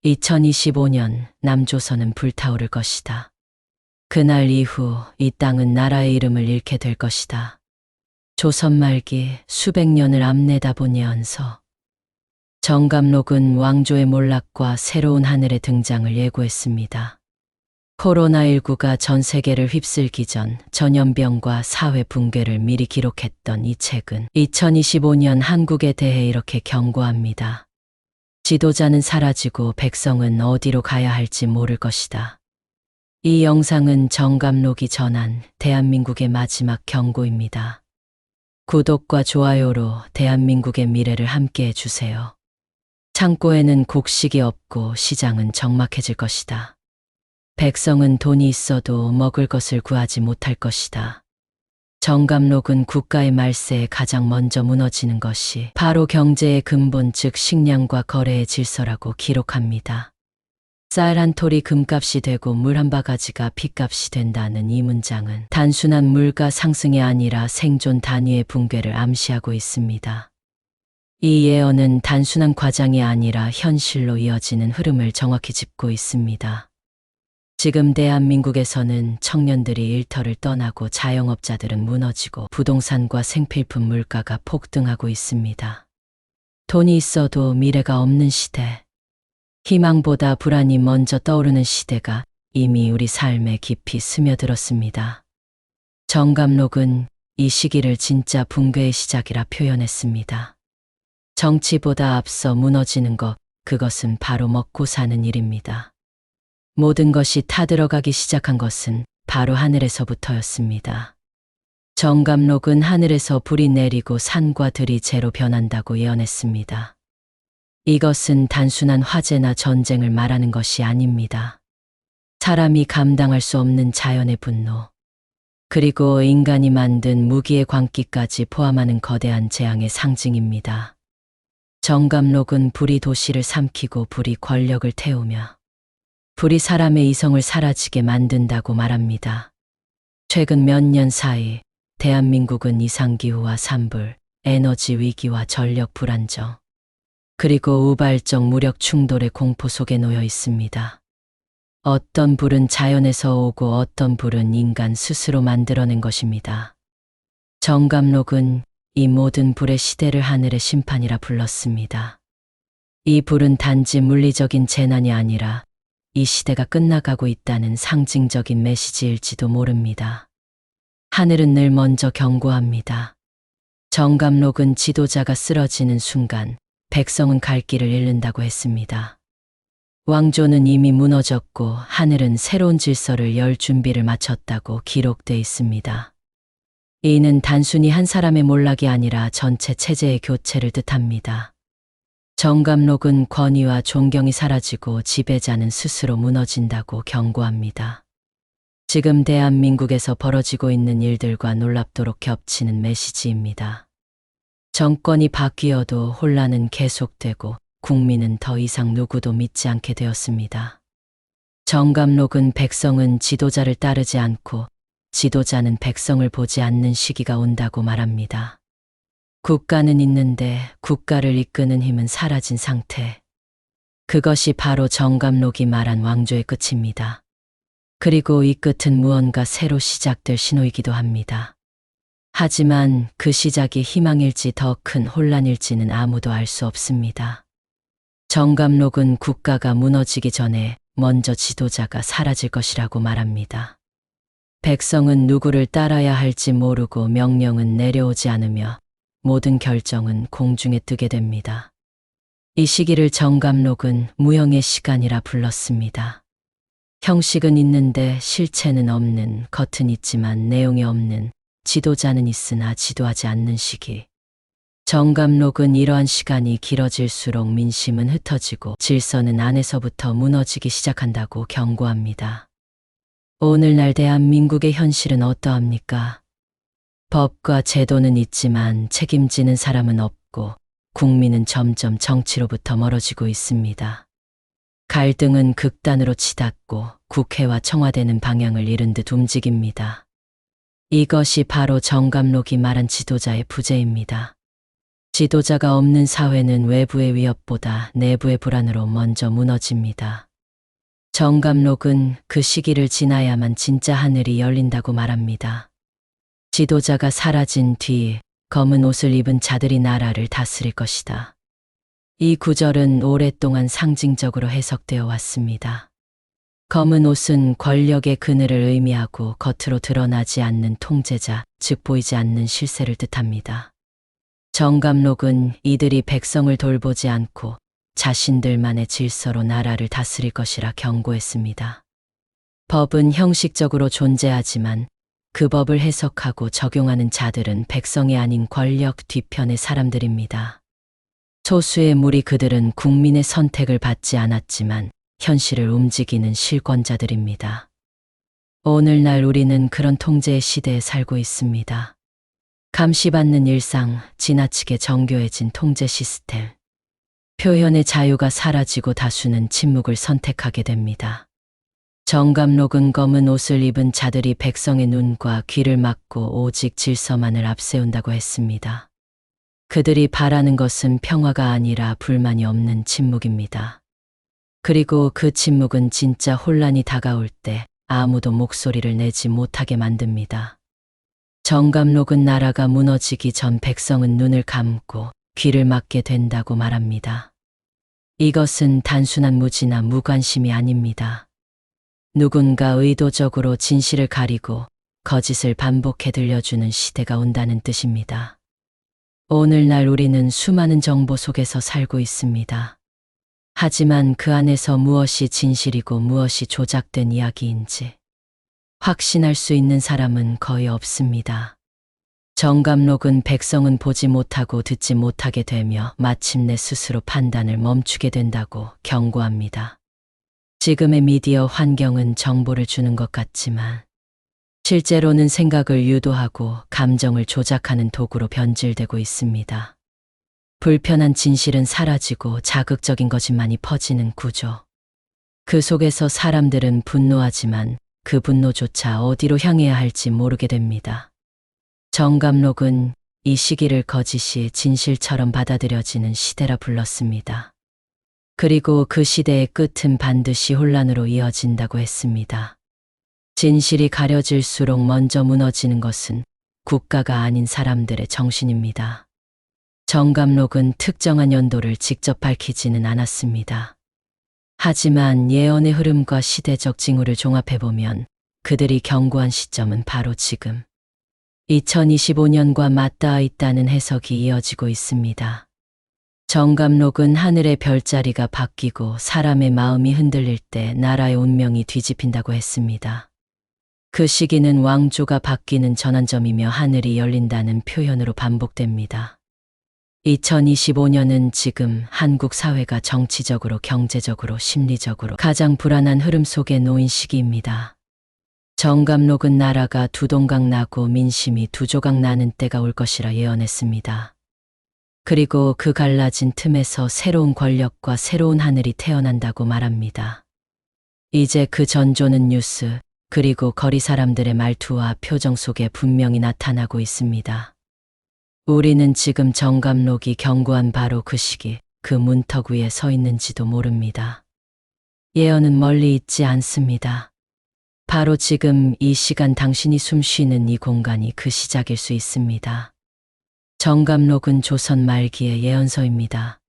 2025년 남조선은 불타오를 것이다. 그날 이후 이 땅은 나라의 이름을 잃게 될 것이다. 조선 말기 수백 년을 앞내다본 예언서. 정감록은 왕조의 몰락과 새로운 하늘의 등장을 예고했습니다. 코로나19가 전 세계를 휩쓸기 전 전염병과 사회 붕괴를 미리 기록했던 이 책은 2025년 한국에 대해 이렇게 경고합니다. 지도자는 사라지고 백성은 어디로 가야 할지 모를 것이다. 이 영상은 정감록이 전한 대한민국의 마지막 경고입니다. 구독과 좋아요로 대한민국의 미래를 함께해 주세요. 창고에는 곡식이 없고 시장은 적막해질 것이다. 백성은 돈이 있어도 먹을 것을 구하지 못할 것이다. 정감록은 국가의 말세에 가장 먼저 무너지는 것이 바로 경제의 근본 즉 식량과 거래의 질서라고 기록합니다. 쌀 한 톨이 금값이 되고 물 한 바가지가 핏값이 된다는 이 문장은 단순한 물가 상승이 아니라 생존 단위의 붕괴를 암시하고 있습니다. 이 예언은 단순한 과장이 아니라 현실로 이어지는 흐름을 정확히 짚고 있습니다. 지금 대한민국에서는 청년들이 일터를 떠나고 자영업자들은 무너지고 부동산과 생필품 물가가 폭등하고 있습니다. 돈이 있어도 미래가 없는 시대. 희망보다 불안이 먼저 떠오르는 시대가 이미 우리 삶에 깊이 스며들었습니다. 정감록은 이 시기를 진짜 붕괴의 시작이라 표현했습니다. 정치보다 앞서 무너지는 것, 그것은 바로 먹고 사는 일입니다. 모든 것이 타들어가기 시작한 것은 바로 하늘에서부터였습니다. 정감록은 하늘에서 불이 내리고 산과 들이 재로 변한다고 예언했습니다. 이것은 단순한 화재나 전쟁을 말하는 것이 아닙니다. 사람이 감당할 수 없는 자연의 분노, 그리고 인간이 만든 무기의 광기까지 포함하는 거대한 재앙의 상징입니다. 정감록은 불이 도시를 삼키고 불이 권력을 태우며 불이 사람의 이성을 사라지게 만든다고 말합니다. 최근 몇 년 사이 대한민국은 이상기후와 산불, 에너지 위기와 전력 불안정, 그리고 우발적 무력 충돌의 공포 속에 놓여 있습니다. 어떤 불은 자연에서 오고 어떤 불은 인간 스스로 만들어낸 것입니다. 정감록은 이 모든 불의 시대를 하늘의 심판이라 불렀습니다. 이 불은 단지 물리적인 재난이 아니라 이 시대가 끝나가고 있다는 상징적인 메시지일지도 모릅니다. 하늘은 늘 먼저 경고합니다. 정감록은 지도자가 쓰러지는 순간 백성은 갈 길을 잃는다고 했습니다. 왕조는 이미 무너졌고 하늘은 새로운 질서를 열 준비를 마쳤다고 기록돼 있습니다. 이는 단순히 한 사람의 몰락이 아니라 전체 체제의 교체를 뜻합니다. 정감록은 권위와 존경이 사라지고 지배자는 스스로 무너진다고 경고합니다. 지금 대한민국에서 벌어지고 있는 일들과 놀랍도록 겹치는 메시지입니다. 정권이 바뀌어도 혼란은 계속되고 국민은 더 이상 누구도 믿지 않게 되었습니다. 정감록은 백성은 지도자를 따르지 않고 지도자는 백성을 보지 않는 시기가 온다고 말합니다. 국가는 있는데 국가를 이끄는 힘은 사라진 상태. 그것이 바로 정감록이 말한 왕조의 끝입니다. 그리고 이 끝은 무언가 새로 시작될 신호이기도 합니다. 하지만 그 시작이 희망일지 더 큰 혼란일지는 아무도 알 수 없습니다. 정감록은 국가가 무너지기 전에 먼저 지도자가 사라질 것이라고 말합니다. 백성은 누구를 따라야 할지 모르고 명령은 내려오지 않으며 모든 결정은 공중에 뜨게 됩니다. 이 시기를 정감록은 무형의 시간이라 불렀습니다. 형식은 있는데 실체는 없는, 겉은 있지만 내용이 없는, 지도자는 있으나 지도하지 않는 시기. 정감록은 이러한 시간이 길어질수록 민심은 흩어지고 질서는 안에서부터 무너지기 시작한다고 경고합니다. 오늘날 대한민국의 현실은 어떠합니까? 법과 제도는 있지만 책임지는 사람은 없고 국민은 점점 정치로부터 멀어지고 있습니다. 갈등은 극단으로 치닫고 국회와 청와대는 방향을 잃은 듯 움직입니다. 이것이 바로 정감록이 말한 지도자의 부재입니다. 지도자가 없는 사회는 외부의 위협보다 내부의 불안으로 먼저 무너집니다. 정감록은 그 시기를 지나야만 진짜 하늘이 열린다고 말합니다. 지도자가 사라진 뒤 검은 옷을 입은 자들이 나라를 다스릴 것이다. 이 구절은 오랫동안 상징적으로 해석되어 왔습니다. 검은 옷은 권력의 그늘을 의미하고 겉으로 드러나지 않는 통제자, 즉 보이지 않는 실세를 뜻합니다. 정감록은 이들이 백성을 돌보지 않고 자신들만의 질서로 나라를 다스릴 것이라 경고했습니다. 법은 형식적으로 존재하지만 그 법을 해석하고 적용하는 자들은 백성이 아닌 권력 뒤편의 사람들입니다. 소수의 무리 그들은 국민의 선택을 받지 않았지만 현실을 움직이는 실권자들입니다. 오늘날 우리는 그런 통제의 시대에 살고 있습니다. 감시받는 일상, 지나치게 정교해진 통제 시스템. 표현의 자유가 사라지고 다수는 침묵을 선택하게 됩니다. 정감록은 검은 옷을 입은 자들이 백성의 눈과 귀를 막고 오직 질서만을 앞세운다고 했습니다. 그들이 바라는 것은 평화가 아니라 불만이 없는 침묵입니다. 그리고 그 침묵은 진짜 혼란이 다가올 때 아무도 목소리를 내지 못하게 만듭니다. 정감록은 나라가 무너지기 전 백성은 눈을 감고 귀를 막게 된다고 말합니다. 이것은 단순한 무지나 무관심이 아닙니다. 누군가 의도적으로 진실을 가리고 거짓을 반복해 들려주는 시대가 온다는 뜻입니다. 오늘날 우리는 수많은 정보 속에서 살고 있습니다. 하지만 그 안에서 무엇이 진실이고 무엇이 조작된 이야기인지 확신할 수 있는 사람은 거의 없습니다. 정감록은 백성은 보지 못하고 듣지 못하게 되며 마침내 스스로 판단을 멈추게 된다고 경고합니다. 지금의 미디어 환경은 정보를 주는 것 같지만 실제로는 생각을 유도하고 감정을 조작하는 도구로 변질되고 있습니다. 불편한 진실은 사라지고 자극적인 것만이 퍼지는 구조. 그 속에서 사람들은 분노하지만 그 분노조차 어디로 향해야 할지 모르게 됩니다. 정감록은 이 시기를 거짓이 진실처럼 받아들여지는 시대라 불렀습니다. 그리고 그 시대의 끝은 반드시 혼란으로 이어진다고 했습니다. 진실이 가려질수록 먼저 무너지는 것은 국가가 아닌 사람들의 정신입니다. 정감록은 특정한 연도를 직접 밝히지는 않았습니다. 하지만 예언의 흐름과 시대적 징후를 종합해보면 그들이 경고한 시점은 바로 지금 2025년과 맞닿아 있다는 해석이 이어지고 있습니다. 정감록은 하늘의 별자리가 바뀌고 사람의 마음이 흔들릴 때 나라의 운명이 뒤집힌다고 했습니다. 그 시기는 왕조가 바뀌는 전환점이며 하늘이 열린다는 표현으로 반복됩니다. 2025년은 지금 한국 사회가 정치적으로, 경제적으로, 심리적으로 가장 불안한 흐름 속에 놓인 시기입니다. 정감록은 나라가 두 동강 나고 민심이 두 조각 나는 때가 올 것이라 예언했습니다. 그리고 그 갈라진 틈에서 새로운 권력과 새로운 하늘이 태어난다고 말합니다. 이제 그 전조는 뉴스, 그리고 거리 사람들의 말투와 표정 속에 분명히 나타나고 있습니다. 우리는 지금 정감록이 경고한 바로 그 시기, 그 문턱 위에 서 있는지도 모릅니다. 예언은 멀리 있지 않습니다. 바로 지금 이 시간 당신이 숨 쉬는 이 공간이 그 시작일 수 있습니다. 정감록은 조선 말기의 예언서입니다.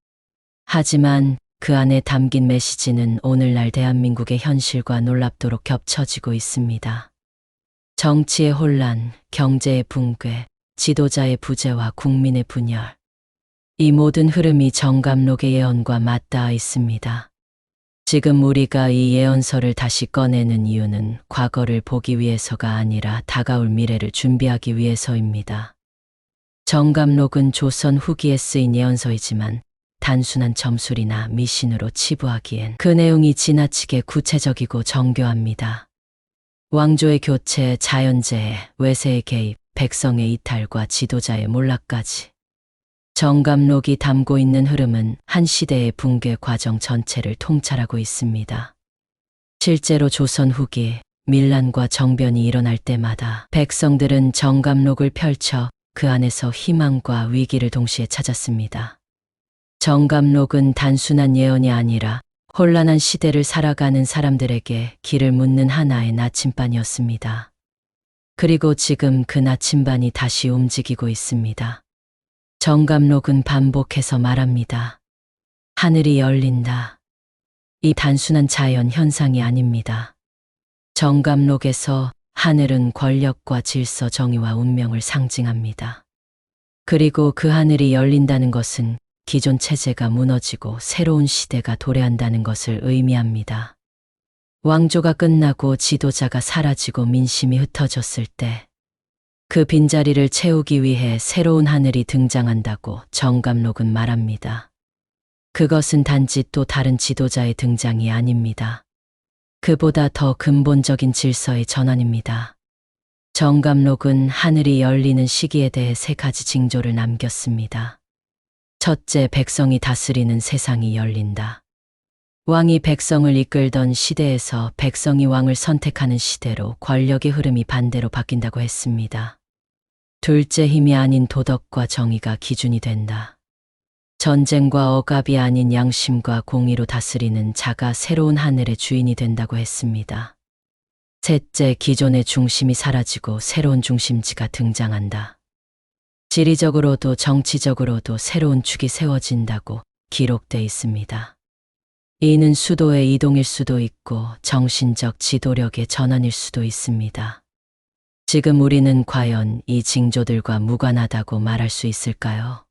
하지만 그 안에 담긴 메시지는 오늘날 대한민국의 현실과 놀랍도록 겹쳐지고 있습니다. 정치의 혼란, 경제의 붕괴, 지도자의 부재와 국민의 분열. 이 모든 흐름이 정감록의 예언과 맞닿아 있습니다. 지금 우리가 이 예언서를 다시 꺼내는 이유는 과거를 보기 위해서가 아니라 다가올 미래를 준비하기 위해서입니다. 정감록은 조선 후기에 쓰인 예언서이지만 단순한 점술이나 미신으로 치부하기엔 그 내용이 지나치게 구체적이고 정교합니다. 왕조의 교체, 자연재해, 외세의 개입, 백성의 이탈과 지도자의 몰락까지. 정감록이 담고 있는 흐름은 한 시대의 붕괴 과정 전체를 통찰하고 있습니다. 실제로 조선 후기, 밀란과 정변이 일어날 때마다 백성들은 정감록을 펼쳐 그 안에서 희망과 위기를 동시에 찾았습니다. 정감록은 단순한 예언이 아니라 혼란한 시대를 살아가는 사람들에게 길을 묻는 하나의 나침반이었습니다. 그리고 지금 그 나침반이 다시 움직이고 있습니다. 정감록은 반복해서 말합니다. 하늘이 열린다. 이 단순한 자연 현상이 아닙니다. 정감록에서 하늘은 권력과 질서, 정의와 운명을 상징합니다. 그리고 그 하늘이 열린다는 것은 기존 체제가 무너지고 새로운 시대가 도래한다는 것을 의미합니다. 왕조가 끝나고 지도자가 사라지고 민심이 흩어졌을 때 그 빈자리를 채우기 위해 새로운 하늘이 등장한다고 정감록은 말합니다. 그것은 단지 또 다른 지도자의 등장이 아닙니다. 그보다 더 근본적인 질서의 전환입니다. 정감록은 하늘이 열리는 시기에 대해 3가지 징조를 남겼습니다. 첫째, 백성이 다스리는 세상이 열린다. 왕이 백성을 이끌던 시대에서 백성이 왕을 선택하는 시대로 권력의 흐름이 반대로 바뀐다고 했습니다. 둘째, 힘이 아닌 도덕과 정의가 기준이 된다. 전쟁과 억압이 아닌 양심과 공의로 다스리는 자가 새로운 하늘의 주인이 된다고 했습니다. 셋째, 기존의 중심이 사라지고 새로운 중심지가 등장한다. 지리적으로도 정치적으로도 새로운 축이 세워진다고 기록돼 있습니다. 이는 수도의 이동일 수도 있고 정신적 지도력의 전환일 수도 있습니다. 지금 우리는 과연 이 징조들과 무관하다고 말할 수 있을까요?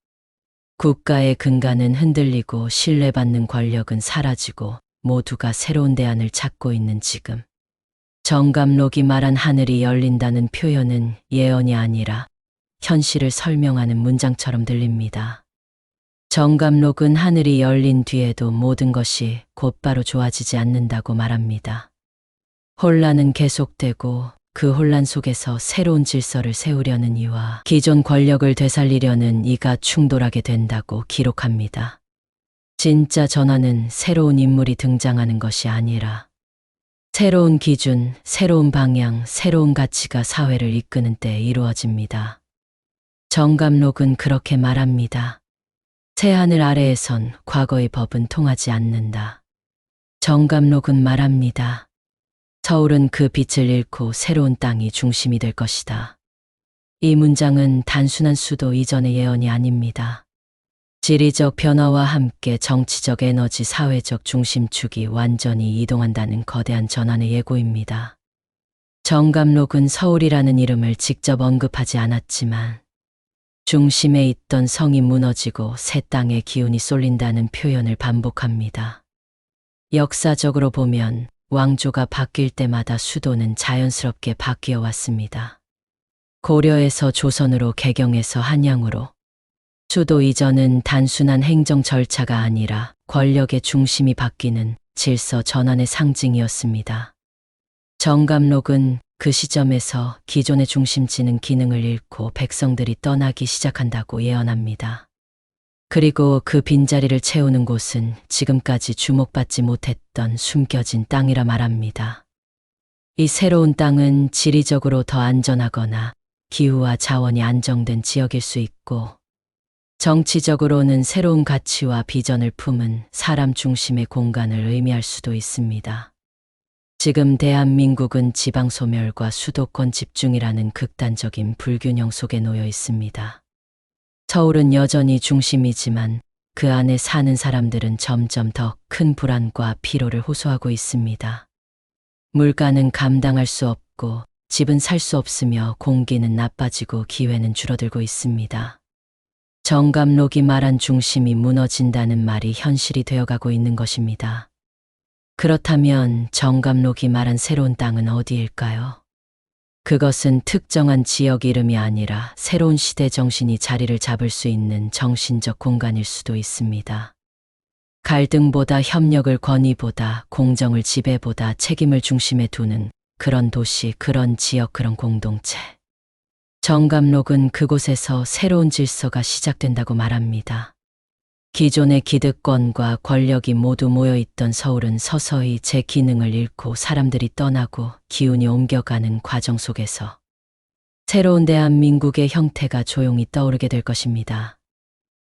국가의 근간은 흔들리고 신뢰받는 권력은 사라지고 모두가 새로운 대안을 찾고 있는 지금. 정감록이 말한 하늘이 열린다는 표현은 예언이 아니라 현실을 설명하는 문장처럼 들립니다. 정감록은 하늘이 열린 뒤에도 모든 것이 곧바로 좋아지지 않는다고 말합니다. 혼란은 계속되고 그 혼란 속에서 새로운 질서를 세우려는 이와 기존 권력을 되살리려는 이가 충돌하게 된다고 기록합니다. 진짜 전환은 새로운 인물이 등장하는 것이 아니라 새로운 기준, 새로운 방향, 새로운 가치가 사회를 이끄는 때 이루어집니다. 정감록은 그렇게 말합니다. 새하늘 아래에선 과거의 법은 통하지 않는다. 정감록은 말합니다. 서울은 그 빛을 잃고 새로운 땅이 중심이 될 것이다. 이 문장은 단순한 수도 이전의 예언이 아닙니다. 지리적 변화와 함께 정치적 에너지, 사회적 중심축이 완전히 이동한다는 거대한 전환의 예고입니다. 정감록은 서울이라는 이름을 직접 언급하지 않았지만 중심에 있던 성이 무너지고 새 땅의 기운이 쏠린다는 표현을 반복합니다. 역사적으로 보면 왕조가 바뀔 때마다 수도는 자연스럽게 바뀌어 왔습니다. 고려에서 조선으로, 개경에서 한양으로. 수도 이전은 단순한 행정 절차가 아니라 권력의 중심이 바뀌는 질서 전환의 상징이었습니다. 정감록은 그 시점에서 기존의 중심지는 기능을 잃고 백성들이 떠나기 시작한다고 예언합니다. 그리고 그 빈자리를 채우는 곳은 지금까지 주목받지 못했던 숨겨진 땅이라 말합니다. 이 새로운 땅은 지리적으로 더 안전하거나 기후와 자원이 안정된 지역일 수 있고, 정치적으로는 새로운 가치와 비전을 품은 사람 중심의 공간을 의미할 수도 있습니다. 지금 대한민국은 지방 소멸과 수도권 집중이라는 극단적인 불균형 속에 놓여 있습니다. 서울은 여전히 중심이지만 그 안에 사는 사람들은 점점 더 큰 불안과 피로를 호소하고 있습니다. 물가는 감당할 수 없고 집은 살 수 없으며 공기는 나빠지고 기회는 줄어들고 있습니다. 정감록이 말한 중심이 무너진다는 말이 현실이 되어가고 있는 것입니다. 그렇다면 정감록이 말한 새로운 땅은 어디일까요? 그것은 특정한 지역 이름이 아니라 새로운 시대 정신이 자리를 잡을 수 있는 정신적 공간일 수도 있습니다. 갈등보다 협력을, 권위보다 공정을, 지배보다 책임을 중심에 두는 그런 도시, 그런 지역, 그런 공동체. 정감록은 그곳에서 새로운 질서가 시작된다고 말합니다. 기존의 기득권과 권력이 모두 모여있던 서울은 서서히 제 기능을 잃고 사람들이 떠나고 기운이 옮겨가는 과정 속에서 새로운 대한민국의 형태가 조용히 떠오르게 될 것입니다.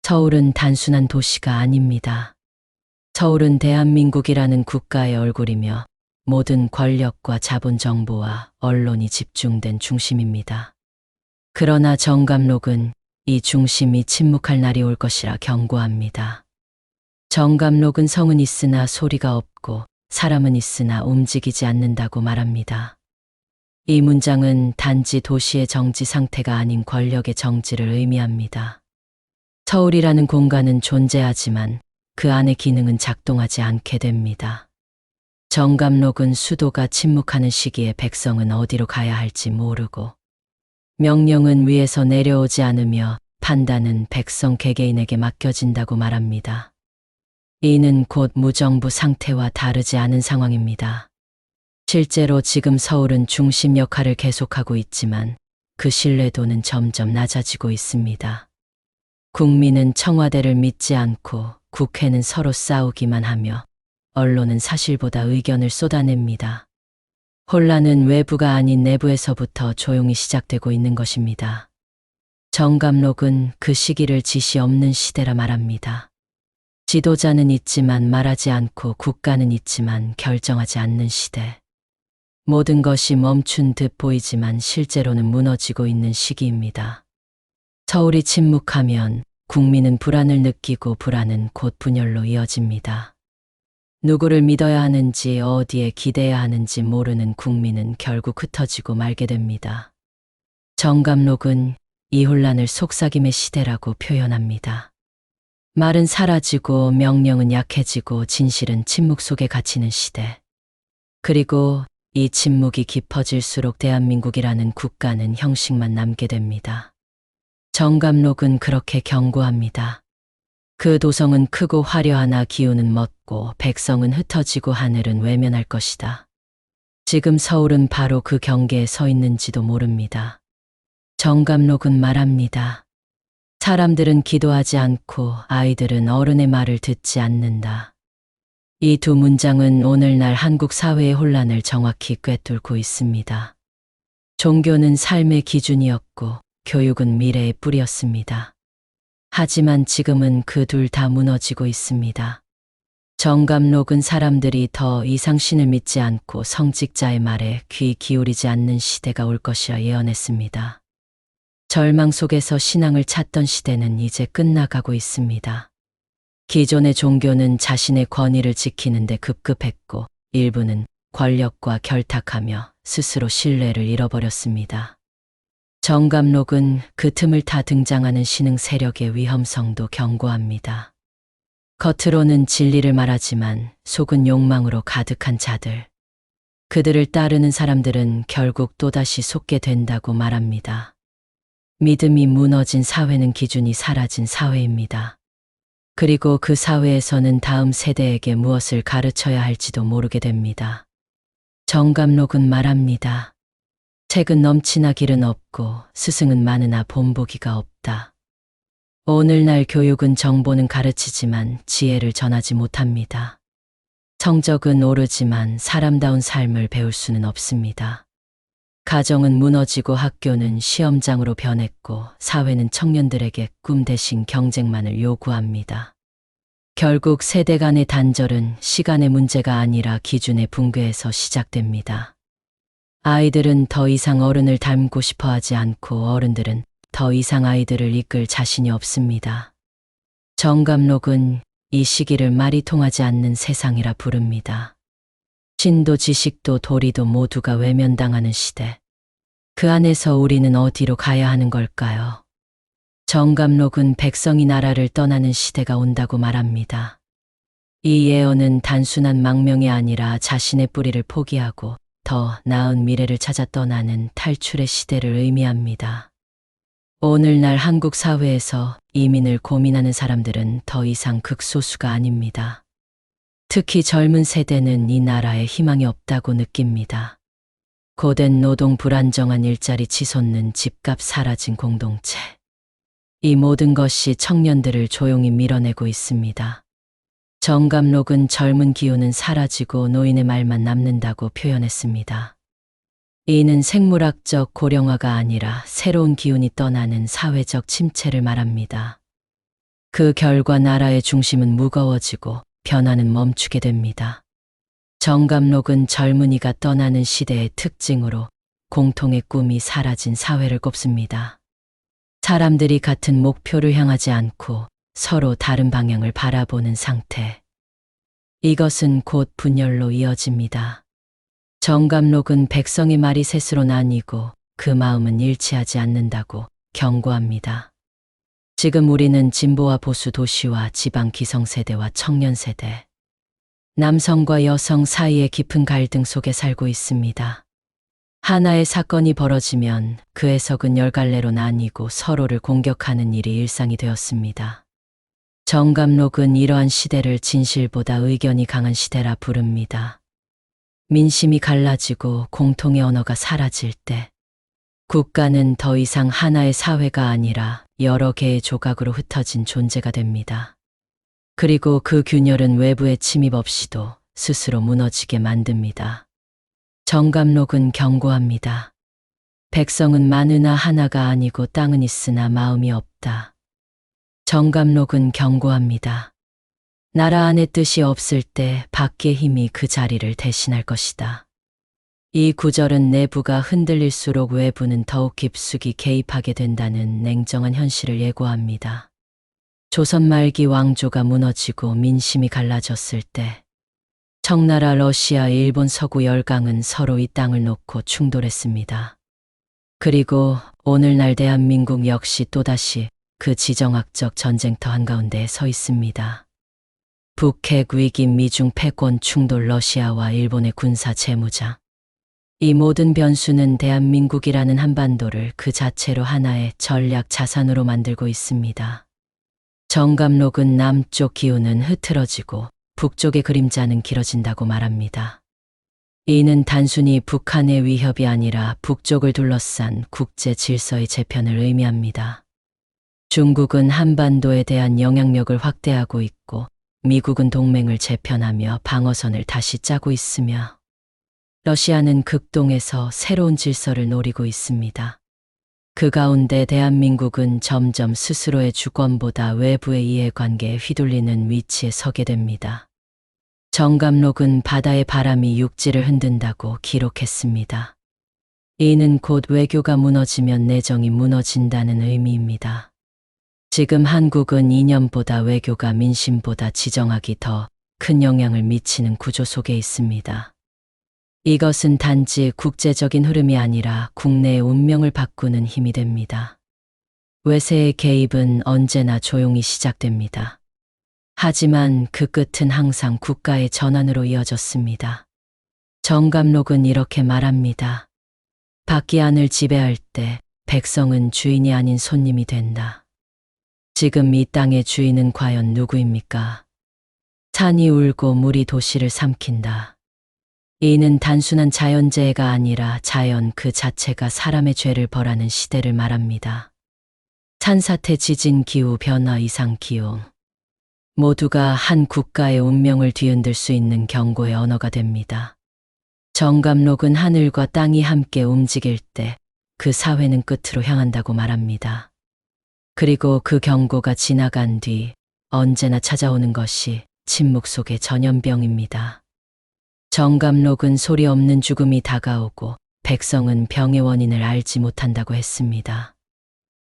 서울은 단순한 도시가 아닙니다. 서울은 대한민국이라는 국가의 얼굴이며 모든 권력과 자본 정보와 언론이 집중된 중심입니다. 그러나 정감록은 이 중심이 침묵할 날이 올 것이라 경고합니다. 정감록은 성은 있으나 소리가 없고 사람은 있으나 움직이지 않는다고 말합니다. 이 문장은 단지 도시의 정지 상태가 아닌 권력의 정지를 의미합니다. 서울이라는 공간은 존재하지만 그 안의 기능은 작동하지 않게 됩니다. 정감록은 수도가 침묵하는 시기에 백성은 어디로 가야 할지 모르고 명령은 위에서 내려오지 않으며 판단은 백성 개개인에게 맡겨진다고 말합니다. 이는 곧 무정부 상태와 다르지 않은 상황입니다. 실제로 지금 서울은 중심 역할을 계속하고 있지만 그 신뢰도는 점점 낮아지고 있습니다. 국민은 청와대를 믿지 않고 국회는 서로 싸우기만 하며 언론은 사실보다 의견을 쏟아냅니다. 혼란은 외부가 아닌 내부에서부터 조용히 시작되고 있는 것입니다. 정감록은 그 시기를 지시 없는 시대라 말합니다. 지도자는 있지만 말하지 않고 국가는 있지만 결정하지 않는 시대. 모든 것이 멈춘 듯 보이지만 실제로는 무너지고 있는 시기입니다. 서울이 침묵하면 국민은 불안을 느끼고 불안은 곧 분열로 이어집니다. 누구를 믿어야 하는지 어디에 기대야 하는지 모르는 국민은 결국 흩어지고 말게 됩니다. 정감록은 이 혼란을 속삭임의 시대라고 표현합니다. 말은 사라지고 명령은 약해지고 진실은 침묵 속에 갇히는 시대. 그리고 이 침묵이 깊어질수록 대한민국이라는 국가는 형식만 남게 됩니다. 정감록은 그렇게 경고합니다. 그 도성은 크고 화려하나 기운은 멎고 백성은 흩어지고 하늘은 외면할 것이다. 지금 서울은 바로 그 경계에 서 있는지도 모릅니다. 정감록은 말합니다. 사람들은 기도하지 않고 아이들은 어른의 말을 듣지 않는다. 이 두 문장은 오늘날 한국 사회의 혼란을 정확히 꿰뚫고 있습니다. 종교는 삶의 기준이었고 교육은 미래의 뿌리였습니다. 하지만 지금은 그 둘 다 무너지고 있습니다. 정감록은 사람들이 더 이상 신을 믿지 않고 성직자의 말에 귀 기울이지 않는 시대가 올 것이라 예언했습니다. 절망 속에서 신앙을 찾던 시대는 이제 끝나가고 있습니다. 기존의 종교는 자신의 권위를 지키는데 급급했고 일부는 권력과 결탁하며 스스로 신뢰를 잃어버렸습니다. 정감록은 그 틈을 타 등장하는 신흥 세력의 위험성도 경고합니다. 겉으로는 진리를 말하지만 속은 욕망으로 가득한 자들. 그들을 따르는 사람들은 결국 또다시 속게 된다고 말합니다. 믿음이 무너진 사회는 기준이 사라진 사회입니다. 그리고 그 사회에서는 다음 세대에게 무엇을 가르쳐야 할지도 모르게 됩니다. 정감록은 말합니다. 책은 넘치나 길은 없고 스승은 많으나 본보기가 없다. 오늘날 교육은 정보는 가르치지만 지혜를 전하지 못합니다. 성적은 오르지만 사람다운 삶을 배울 수는 없습니다. 가정은 무너지고 학교는 시험장으로 변했고 사회는 청년들에게 꿈 대신 경쟁만을 요구합니다. 결국 세대 간의 단절은 시간의 문제가 아니라 기준의 붕괴에서 시작됩니다. 아이들은 더 이상 어른을 닮고 싶어 하지 않고 어른들은 더 이상 아이들을 이끌 자신이 없습니다. 정감록은 이 시기를 말이 통하지 않는 세상이라 부릅니다. 신도 지식도 도리도 모두가 외면당하는 시대. 그 안에서 우리는 어디로 가야 하는 걸까요? 정감록은 백성이 나라를 떠나는 시대가 온다고 말합니다. 이 예언은 단순한 망명이 아니라 자신의 뿌리를 포기하고 더 나은 미래를 찾아 떠나는 탈출의 시대를 의미합니다. 오늘날 한국 사회에서 이민을 고민하는 사람들은 더 이상 극소수가 아닙니다. 특히 젊은 세대는 이 나라에 희망이 없다고 느낍니다. 고된 노동, 불안정한 일자리, 치솟는 집값, 사라진 공동체. 이 모든 것이 청년들을 조용히 밀어내고 있습니다. 정감록은 젊은 기운은 사라지고 노인의 말만 남는다고 표현했습니다. 이는 생물학적 고령화가 아니라 새로운 기운이 떠나는 사회적 침체를 말합니다. 그 결과 나라의 중심은 무거워지고 변화는 멈추게 됩니다. 정감록은 젊은이가 떠나는 시대의 특징으로 공통의 꿈이 사라진 사회를 꼽습니다. 사람들이 같은 목표를 향하지 않고 서로 다른 방향을 바라보는 상태. 이것은 곧 분열로 이어집니다. 정감록은 백성의 말이 셋으로 나뉘고 그 마음은 일치하지 않는다고 경고합니다. 지금 우리는 진보와 보수 도시와 지방 기성세대와 청년세대, 남성과 여성 사이의 깊은 갈등 속에 살고 있습니다. 하나의 사건이 벌어지면 그 해석은 열 갈래로 나뉘고 서로를 공격하는 일이 일상이 되었습니다. 정감록은 이러한 시대를 진실보다 의견이 강한 시대라 부릅니다. 민심이 갈라지고 공통의 언어가 사라질 때 국가는 더 이상 하나의 사회가 아니라 여러 개의 조각으로 흩어진 존재가 됩니다. 그리고 그 균열은 외부의 침입 없이도 스스로 무너지게 만듭니다. 정감록은 경고합니다. 백성은 많으나 하나가 아니고 땅은 있으나 마음이 없다. 정감록은 경고합니다. 나라 안의 뜻이 없을 때 밖의 힘이 그 자리를 대신할 것이다. 이 구절은 내부가 흔들릴수록 외부는 더욱 깊숙이 개입하게 된다는 냉정한 현실을 예고합니다. 조선 말기 왕조가 무너지고 민심이 갈라졌을 때 청나라, 러시아, 일본, 서구 열강은 서로 이 땅을 놓고 충돌했습니다. 그리고 오늘날 대한민국 역시 또다시 그 지정학적 전쟁터 한가운데에 서 있습니다. 북핵 위기, 미중 패권 충돌, 러시아와 일본의 군사 재무장. 이 모든 변수는 대한민국이라는 한반도를 그 자체로 하나의 전략 자산으로 만들고 있습니다. 정감록은 남쪽 기운은 흐트러지고 북쪽의 그림자는 길어진다고 말합니다. 이는 단순히 북한의 위협이 아니라 북쪽을 둘러싼 국제 질서의 재편을 의미합니다. 중국은 한반도에 대한 영향력을 확대하고 있고 미국은 동맹을 재편하며 방어선을 다시 짜고 있으며 러시아는 극동에서 새로운 질서를 노리고 있습니다. 그 가운데 대한민국은 점점 스스로의 주권보다 외부의 이해관계에 휘둘리는 위치에 서게 됩니다. 정감록은 바다의 바람이 육지를 흔든다고 기록했습니다. 이는 곧 외교가 무너지면 내정이 무너진다는 의미입니다. 지금 한국은 이념보다 외교가 민심보다 지정학이 더 큰 영향을 미치는 구조 속에 있습니다. 이것은 단지 국제적인 흐름이 아니라 국내의 운명을 바꾸는 힘이 됩니다. 외세의 개입은 언제나 조용히 시작됩니다. 하지만 그 끝은 항상 국가의 전환으로 이어졌습니다. 정감록은 이렇게 말합니다. 밖이 안을 지배할 때 백성은 주인이 아닌 손님이 된다. 지금 이 땅의 주인은 과연 누구입니까? 산이 울고 물이 도시를 삼킨다. 이는 단순한 자연재해가 아니라 자연 그 자체가 사람의 죄를 벌하는 시대를 말합니다. 산사태, 지진, 기후 변화, 이상 기후 모두가 한 국가의 운명을 뒤흔들 수 있는 경고의 언어가 됩니다. 정감록은 하늘과 땅이 함께 움직일 때 그 사회는 끝으로 향한다고 말합니다. 그리고 그 경고가 지나간 뒤 언제나 찾아오는 것이 침묵 속의 전염병입니다. 정감록은 소리 없는 죽음이 다가오고 백성은 병의 원인을 알지 못한다고 했습니다.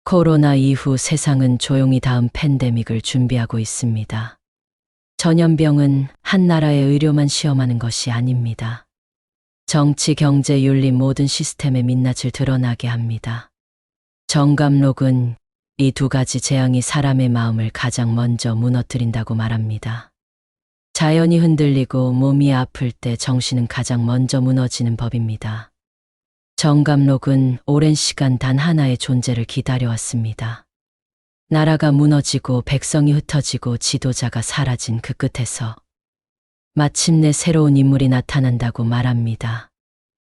코로나 이후 세상은 조용히 다음 팬데믹을 준비하고 있습니다. 전염병은 한 나라의 의료만 시험하는 것이 아닙니다. 정치, 경제, 윤리 모든 시스템의 민낯을 드러나게 합니다. 정감록은 이 두 가지 재앙이 사람의 마음을 가장 먼저 무너뜨린다고 말합니다. 자연이 흔들리고 몸이 아플 때 정신은 가장 먼저 무너지는 법입니다. 정감록은 오랜 시간 단 하나의 존재를 기다려왔습니다. 나라가 무너지고 백성이 흩어지고 지도자가 사라진 그 끝에서 마침내 새로운 인물이 나타난다고 말합니다.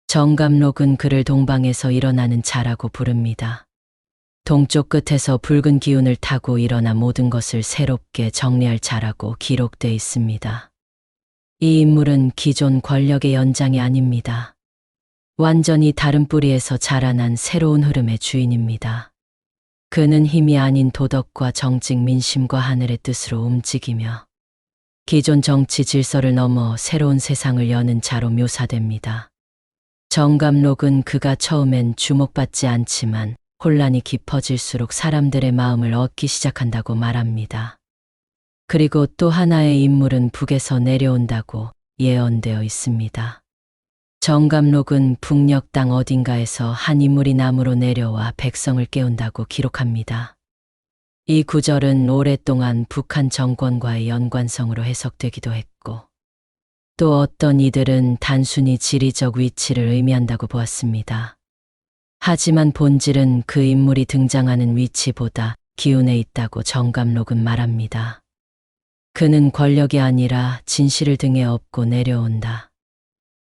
정감록은 그를 동방에서 일어나는 자라고 부릅니다. 동쪽 끝에서 붉은 기운을 타고 일어나 모든 것을 새롭게 정리할 자라고 기록돼 있습니다. 이 인물은 기존 권력의 연장이 아닙니다. 완전히 다른 뿌리에서 자라난 새로운 흐름의 주인입니다. 그는 힘이 아닌 도덕과 정직, 민심과 하늘의 뜻으로 움직이며 기존 정치 질서를 넘어 새로운 세상을 여는 자로 묘사됩니다. 정감록은 그가 처음엔 주목받지 않지만 혼란이 깊어질수록 사람들의 마음을 얻기 시작한다고 말합니다. 그리고 또 하나의 인물은 북에서 내려온다고 예언되어 있습니다. 정감록은 북녘 땅 어딘가에서 한 인물이 나무로 내려와 백성을 깨운다고 기록합니다. 이 구절은 오랫동안 북한 정권과의 연관성으로 해석되기도 했고, 또 어떤 이들은 단순히 지리적 위치를 의미한다고 보았습니다. 하지만 본질은 그 인물이 등장하는 위치보다 기운에 있다고 정감록은 말합니다. 그는 권력이 아니라 진실을 등에 업고 내려온다.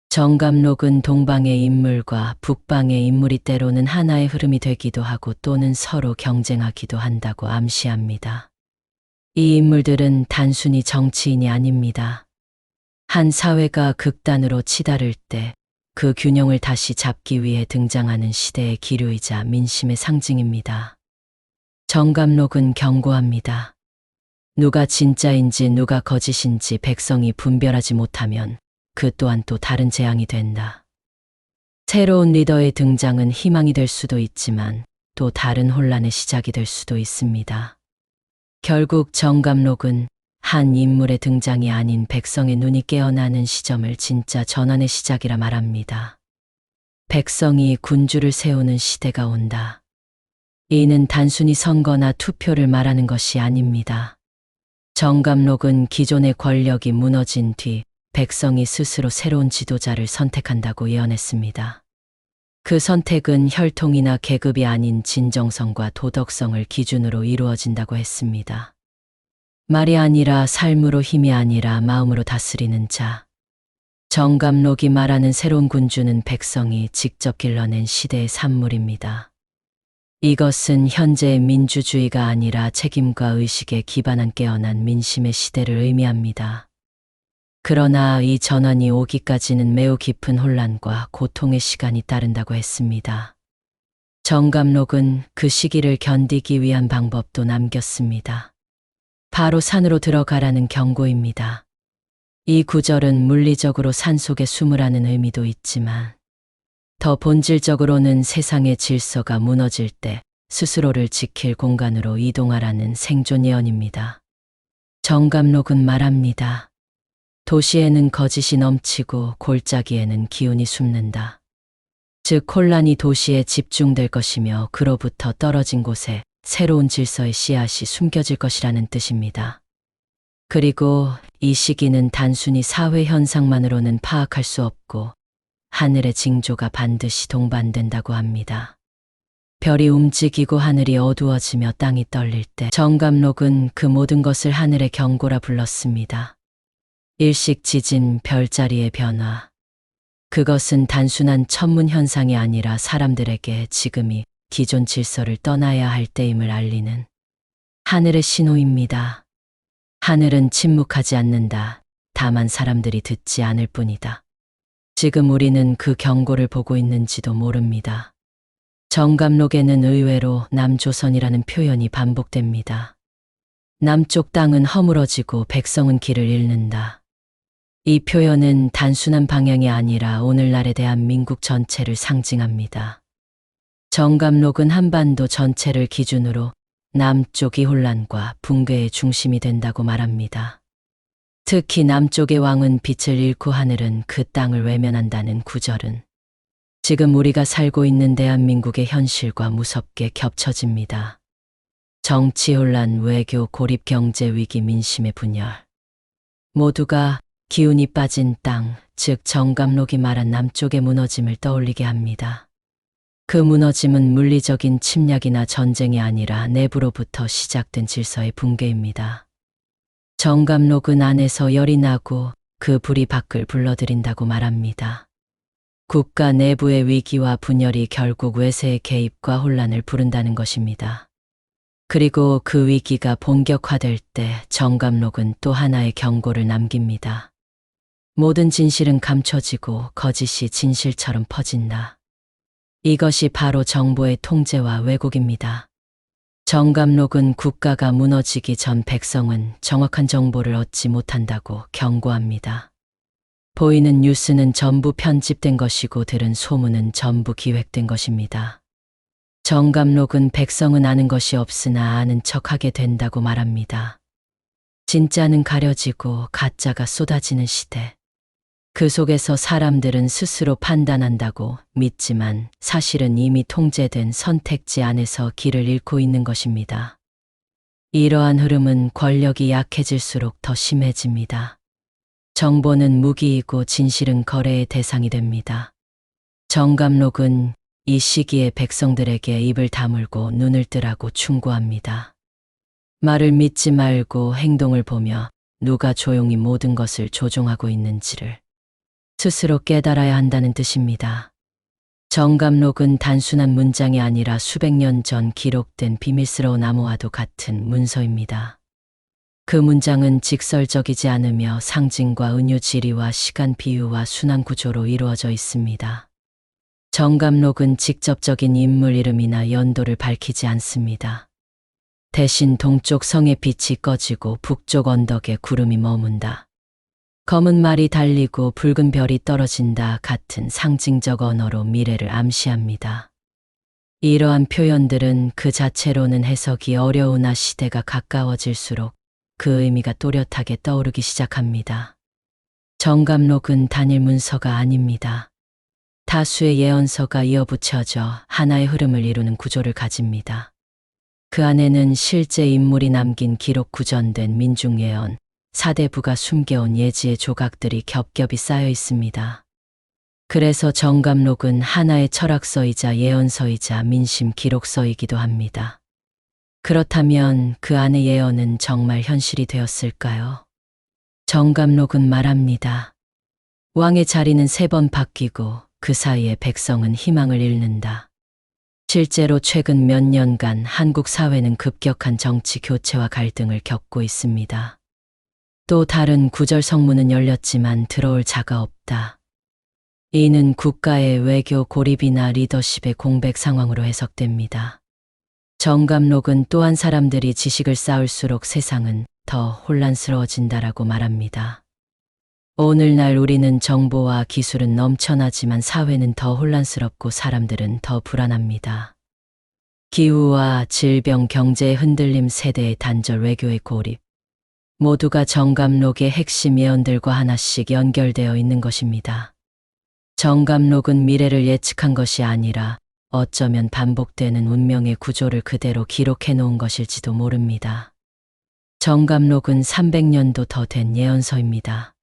정감록은 동방의 인물과 북방의 인물이 때로는 하나의 흐름이 되기도 하고 또는 서로 경쟁하기도 한다고 암시합니다. 이 인물들은 단순히 정치인이 아닙니다. 한 사회가 극단으로 치달을 때 그 균형을 다시 잡기 위해 등장하는 시대의 기류이자 민심의 상징입니다. 정감록은 경고합니다. 누가 진짜인지 누가 거짓인지 백성이 분별하지 못하면 그 또한 또 다른 재앙이 된다. 새로운 리더의 등장은 희망이 될 수도 있지만 또 다른 혼란의 시작이 될 수도 있습니다. 결국 정감록은 한 인물의 등장이 아닌 백성의 눈이 깨어나는 시점을 진짜 전환의 시작이라 말합니다. 백성이 군주를 세우는 시대가 온다. 이는 단순히 선거나 투표를 말하는 것이 아닙니다. 정감록은 기존의 권력이 무너진 뒤 백성이 스스로 새로운 지도자를 선택한다고 예언했습니다. 그 선택은 혈통이나 계급이 아닌 진정성과 도덕성을 기준으로 이루어진다고 했습니다. 말이 아니라 삶으로, 힘이 아니라 마음으로 다스리는 자. 정감록이 말하는 새로운 군주는 백성이 직접 길러낸 시대의 산물입니다. 이것은 현재의 민주주의가 아니라 책임과 의식에 기반한 깨어난 민심의 시대를 의미합니다. 그러나 이 전환이 오기까지는 매우 깊은 혼란과 고통의 시간이 따른다고 했습니다. 정감록은 그 시기를 견디기 위한 방법도 남겼습니다. 바로 산으로 들어가라는 경고입니다. 이 구절은 물리적으로 산속에 숨으라는 의미도 있지만 더 본질적으로는 세상의 질서가 무너질 때 스스로를 지킬 공간으로 이동하라는 생존 예언입니다. 정감록은 말합니다. 도시에는 거짓이 넘치고 골짜기에는 기운이 숨는다. 즉 혼란이 도시에 집중될 것이며 그로부터 떨어진 곳에 새로운 질서의 씨앗이 숨겨질 것이라는 뜻입니다. 그리고 이 시기는 단순히 사회 현상만으로는 파악할 수 없고 하늘의 징조가 반드시 동반된다고 합니다. 별이 움직이고 하늘이 어두워지며 땅이 떨릴 때 정감록은 그 모든 것을 하늘의 경고라 불렀습니다. 일식 지진, 별자리의 변화. 그것은 단순한 천문 현상이 아니라 사람들에게 지금이 기존 질서를 떠나야 할 때임을 알리는 하늘의 신호입니다. 하늘은 침묵하지 않는다. 다만 사람들이 듣지 않을 뿐이다. 지금 우리는 그 경고를 보고 있는지도 모릅니다. 정감록에는 의외로 남조선이라는 표현이 반복됩니다. 남쪽 땅은 허물어지고 백성은 길을 잃는다. 이 표현은 단순한 방향이 아니라 오늘날의 대한민국 전체를 상징합니다. 정감록은 한반도 전체를 기준으로 남쪽이 혼란과 붕괴의 중심이 된다고 말합니다. 특히 남쪽의 왕은 빛을 잃고 하늘은 그 땅을 외면한다는 구절은 지금 우리가 살고 있는 대한민국의 현실과 무섭게 겹쳐집니다. 정치 혼란, 외교 고립, 경제 위기, 민심의 분열. 모두가 기운이 빠진 땅, 즉 정감록이 말한 남쪽의 무너짐을 떠올리게 합니다. 그 무너짐은 물리적인 침략이나 전쟁이 아니라 내부로부터 시작된 질서의 붕괴입니다. 정감록은 안에서 열이 나고 그 불이 밖을 불러들인다고 말합니다. 국가 내부의 위기와 분열이 결국 외세의 개입과 혼란을 부른다는 것입니다. 그리고 그 위기가 본격화될 때 정감록은 또 하나의 경고를 남깁니다. 모든 진실은 감춰지고 거짓이 진실처럼 퍼진다. 이것이 바로 정보의 통제와 왜곡입니다. 정감록은 국가가 무너지기 전 백성은 정확한 정보를 얻지 못한다고 경고합니다. 보이는 뉴스는 전부 편집된 것이고 들은 소문은 전부 기획된 것입니다. 정감록은 백성은 아는 것이 없으나 아는 척하게 된다고 말합니다. 진짜는 가려지고 가짜가 쏟아지는 시대. 그 속에서 사람들은 스스로 판단한다고 믿지만 사실은 이미 통제된 선택지 안에서 길을 잃고 있는 것입니다. 이러한 흐름은 권력이 약해질수록 더 심해집니다. 정보는 무기이고 진실은 거래의 대상이 됩니다. 정감록은 이 시기에 백성들에게 입을 다물고 눈을 뜨라고 충고합니다. 말을 믿지 말고 행동을 보며 누가 조용히 모든 것을 조종하고 있는지를 스스로 깨달아야 한다는 뜻입니다. 정감록은 단순한 문장이 아니라 수백 년 전 기록된 비밀스러운 암호와도 같은 문서입니다. 그 문장은 직설적이지 않으며 상징과 은유 지리와 시간 비유와 순환 구조로 이루어져 있습니다. 정감록은 직접적인 인물 이름이나 연도를 밝히지 않습니다. 대신 동쪽 성의 빛이 꺼지고 북쪽 언덕에 구름이 머문다. 검은 말이 달리고 붉은 별이 떨어진다 같은 상징적 언어로 미래를 암시합니다. 이러한 표현들은 그 자체로는 해석이 어려우나 시대가 가까워질수록 그 의미가 또렷하게 떠오르기 시작합니다. 정감록은 단일 문서가 아닙니다. 다수의 예언서가 이어붙여져 하나의 흐름을 이루는 구조를 가집니다. 그 안에는 실제 인물이 남긴 기록 구전된 민중예언, 사대부가 숨겨온 예지의 조각들이 겹겹이 쌓여 있습니다. 그래서 정감록은 하나의 철학서이자 예언서이자 민심 기록서이기도 합니다. 그렇다면 그 안의 예언은 정말 현실이 되었을까요? 정감록은 말합니다. 왕의 자리는 3번 바뀌고 그 사이에 백성은 희망을 잃는다. 실제로 최근 몇 년간 한국 사회는 급격한 정치 교체와 갈등을 겪고 있습니다. 또 다른 구절 성문은 열렸지만 들어올 자가 없다. 이는 국가의 외교 고립이나 리더십의 공백 상황으로 해석됩니다. 정감록은 또한 사람들이 지식을 쌓을수록 세상은 더 혼란스러워진다라고 말합니다. 오늘날 우리는 정보와 기술은 넘쳐나지만 사회는 더 혼란스럽고 사람들은 더 불안합니다. 기후와 질병, 경제의 흔들림, 세대의 단절, 외교의 고립. 모두가 정감록의 핵심 예언들과 하나씩 연결되어 있는 것입니다. 정감록은 미래를 예측한 것이 아니라 어쩌면 반복되는 운명의 구조를 그대로 기록해 놓은 것일지도 모릅니다. 정감록은 300년도 더 된 예언서입니다.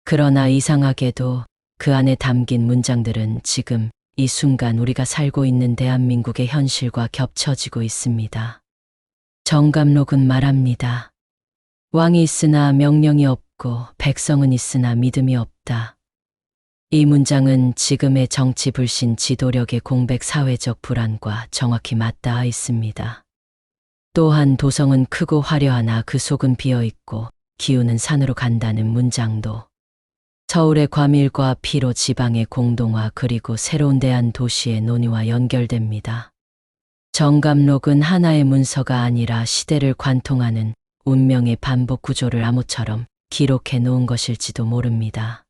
그러나 이상하게도 그 안에 담긴 문장들은 지금 이 순간 우리가 살고 있는 대한민국의 현실과 겹쳐지고 있습니다. 정감록은 말합니다. 왕이 있으나 명령이 없고 백성은 있으나 믿음이 없다. 이 문장은 지금의 정치 불신, 지도력의 공백, 사회적 불안과 정확히 맞닿아 있습니다. 또한 도성은 크고 화려하나 그 속은 비어있고 기후는 산으로 간다는 문장도 서울의 과밀과 피로, 지방의 공동화, 그리고 새로운 대한 도시의 논의와 연결됩니다. 정감록은 하나의 문서가 아니라 시대를 관통하는 운명의 반복 구조를 암호처럼 기록해 놓은 것일지도 모릅니다.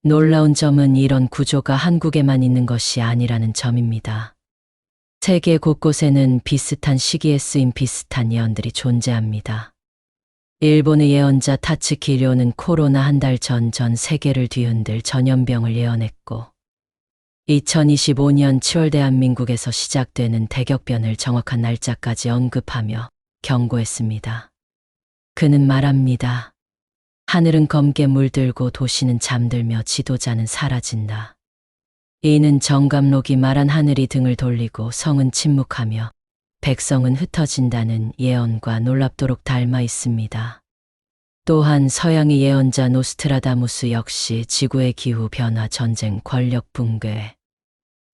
놀라운 점은 이런 구조가 한국에만 있는 것이 아니라는 점입니다. 세계 곳곳에는 비슷한 시기에 쓰인 비슷한 예언들이 존재합니다. 일본의 예언자 타츠키 료는 코로나 한 달 전 세계를 뒤흔들 전염병을 예언했고 2025년 7월 대한민국에서 시작되는 대격변을 정확한 날짜까지 언급하며 경고했습니다. 그는 말합니다. 하늘은 검게 물들고 도시는 잠들며 지도자는 사라진다. 이는 정감록이 말한 하늘이 등을 돌리고 성은 침묵하며 백성은 흩어진다는 예언과 놀랍도록 닮아 있습니다. 또한 서양의 예언자 노스트라다무스 역시 지구의 기후 변화, 전쟁, 권력 붕괴,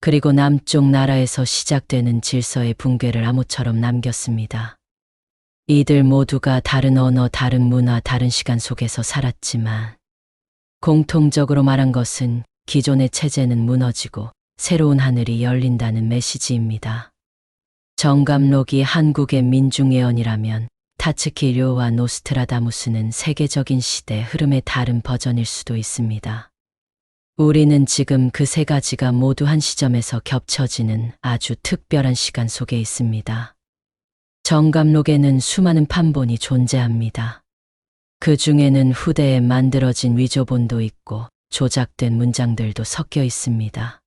그리고 남쪽 나라에서 시작되는 질서의 붕괴를 암호처럼 남겼습니다. 이들 모두가 다른 언어, 다른 문화, 다른 시간 속에서 살았지만 공통적으로 말한 것은 기존의 체제는 무너지고 새로운 하늘이 열린다는 메시지입니다. 정감록이 한국의 민중예언이라면 타츠키 료와 노스트라다무스는 세계적인 시대 흐름의 다른 버전일 수도 있습니다. 우리는 지금 그 세 가지가 모두 한 시점에서 겹쳐지는 아주 특별한 시간 속에 있습니다. 정감록에는 수많은 판본이 존재합니다. 그 중에는 후대에 만들어진 위조본도 있고 조작된 문장들도 섞여 있습니다.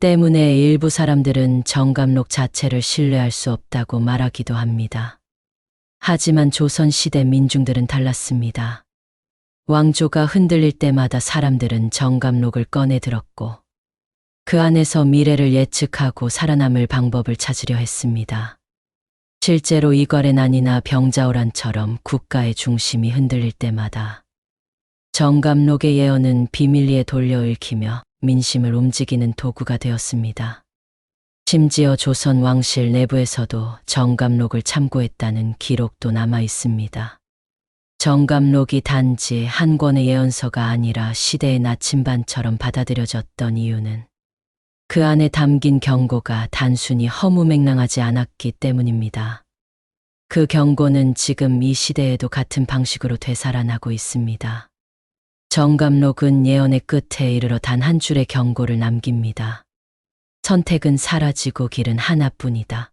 때문에 일부 사람들은 정감록 자체를 신뢰할 수 없다고 말하기도 합니다. 하지만 조선시대 민중들은 달랐습니다. 왕조가 흔들릴 때마다 사람들은 정감록을 꺼내 들었고 그 안에서 미래를 예측하고 살아남을 방법을 찾으려 했습니다. 실제로 이괄의 난이나 병자호란처럼 국가의 중심이 흔들릴 때마다 정감록의 예언은 비밀리에 돌려 읽히며 민심을 움직이는 도구가 되었습니다. 심지어 조선 왕실 내부에서도 정감록을 참고했다는 기록도 남아 있습니다. 정감록이 단지 한 권의 예언서가 아니라 시대의 나침반처럼 받아들여졌던 이유는 그 안에 담긴 경고가 단순히 허무맹랑하지 않았기 때문입니다. 그 경고는 지금 이 시대에도 같은 방식으로 되살아나고 있습니다. 정감록은 예언의 끝에 이르러 단 한 줄의 경고를 남깁니다. 선택은 사라지고 길은 하나뿐이다.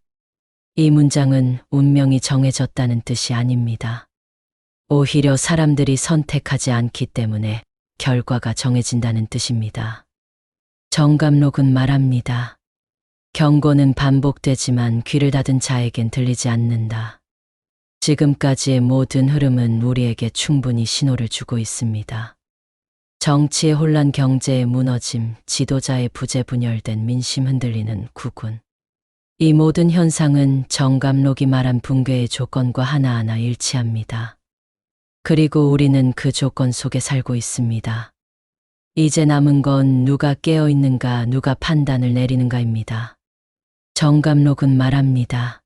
이 문장은 운명이 정해졌다는 뜻이 아닙니다. 오히려 사람들이 선택하지 않기 때문에 결과가 정해진다는 뜻입니다. 정감록은 말합니다. 경고는 반복되지만 귀를 닫은 자에겐 들리지 않는다. 지금까지의 모든 흐름은 우리에게 충분히 신호를 주고 있습니다. 정치의 혼란, 경제의 무너짐, 지도자의 부재, 분열된 민심, 흔들리는 국군. 이 모든 현상은 정감록이 말한 붕괴의 조건과 하나하나 일치합니다. 그리고 우리는 그 조건 속에 살고 있습니다. 이제 남은 건 누가 깨어있는가, 누가 판단을 내리는가입니다. 정감록은 말합니다.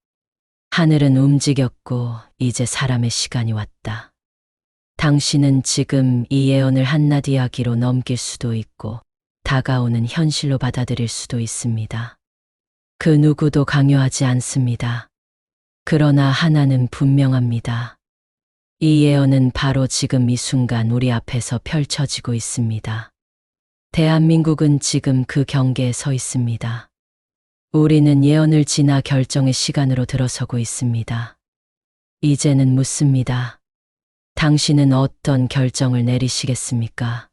하늘은 움직였고 이제 사람의 시간이 왔다. 당신은 지금 이 예언을 한낱 이야기로 넘길 수도 있고 다가오는 현실로 받아들일 수도 있습니다. 그 누구도 강요하지 않습니다. 그러나 하나는 분명합니다. 이 예언은 바로 지금 이 순간 우리 앞에서 펼쳐지고 있습니다. 대한민국은 지금 그 경계에 서 있습니다. 우리는 예언을 지나 결정의 시간으로 들어서고 있습니다. 이제는 묻습니다. 당신은 어떤 결정을 내리시겠습니까?